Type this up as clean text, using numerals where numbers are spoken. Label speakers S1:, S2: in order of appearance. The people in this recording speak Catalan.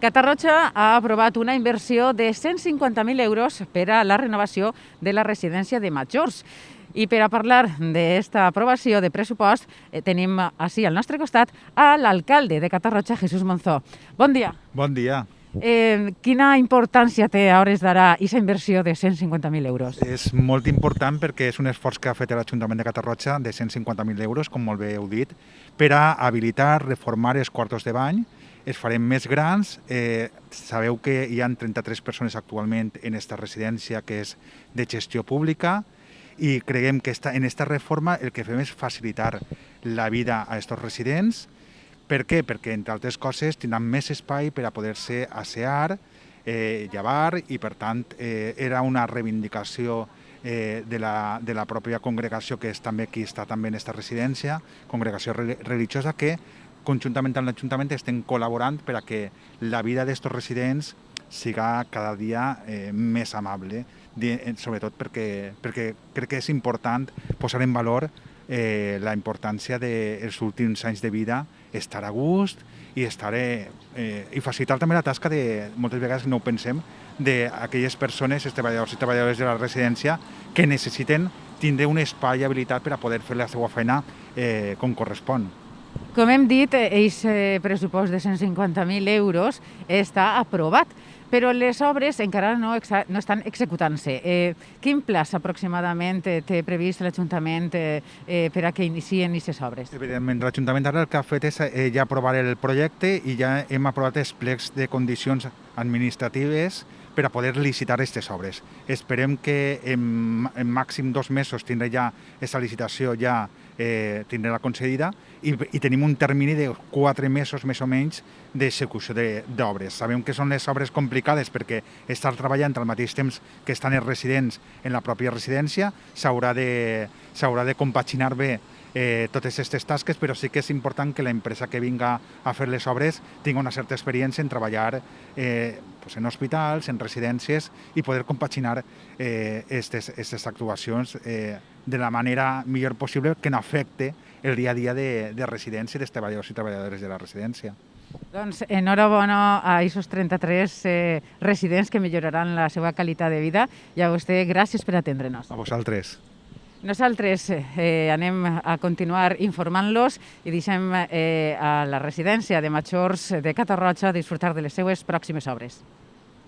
S1: Catarroja ha aprovat una inversió de 150.000 euros per a la renovació de la residència de majors. I per a parlar d'esta aprovació de pressupost tenim així al nostre costat a l'alcalde de Catarroja, Jesús Monzó. Bon dia.
S2: Bon dia.
S1: Quina importància té a hores d'ara aquesta inversió de 150.000 euros?
S2: És molt important perquè és un esforç que ha fet l'Ajuntament de Catarroja de 150.000 euros, com molt bé heu dit, per a habilitar, reformar els quartos de bany. Els farem més grans. Sabeu que hi ha 33 persones actualment en aquesta residència que és de gestió pública i creiem que en aquesta reforma el que fem és facilitar la vida a aquests residents. Per què? Perquè, entre altres coses, tindran més espai per a poder-se assear, llevar i, per tant, era una reivindicació de la pròpia congregació que és també qui està també en aquesta residència, congregació religiosa, que conjuntament amb l'Ajuntament estem col·laborant per a que la vida d'aquests residents siga cada dia més amable, sobretot perquè crec que és important posar en valor la importància dels últims anys de vida, estar a gust i facilitar també la tasca de, moltes vegades no ho pensem, d'aquelles persones, els treballadors i treballadores de la residència que necessiten tindre un espai habilitat per a poder fer la seva feina com correspon.
S1: Com hem dit, aquest pressupost de 150.000 euros està aprovat, però les obres encara no estan executant-se. Quin plaç aproximadament té previst l'Ajuntament per a que inicien aquestes obres?
S2: Evidentment, l'Ajuntament ara el que ha fet és ja aprovar el projecte i ja hem aprovat els plecs de condicions administratives per a poder licitar aquestes obres. Esperem que en màxim 2 mesos tindrà ja aquesta licitació tindrà concedida i tenim un termini de 4 mesos més o menys d'execució d'obres. Sabem que són les obres complicades perquè estar treballant al mateix temps que estan els residents en la pròpia residència s'haurà de compaginar bé totes aquestes tasques, però sí que és important que l'empresa que vinga a fer les obres tingui una certa experiència en treballar en hospitals, en residències i poder compaginar aquestes actuacions de la manera millor possible que no afecte el dia a dia de residència i dels treballadors i treballadores de la residència.
S1: Doncs enhorabona a aquests 33 residents que milloraran la seva qualitat de vida i a vostè gràcies per atendre'ns.
S2: A vosaltres.
S1: Nosaltres anem a continuar informant-los i deixem a la residència de majors de Catarroja disfrutar de les seues pròximes obres.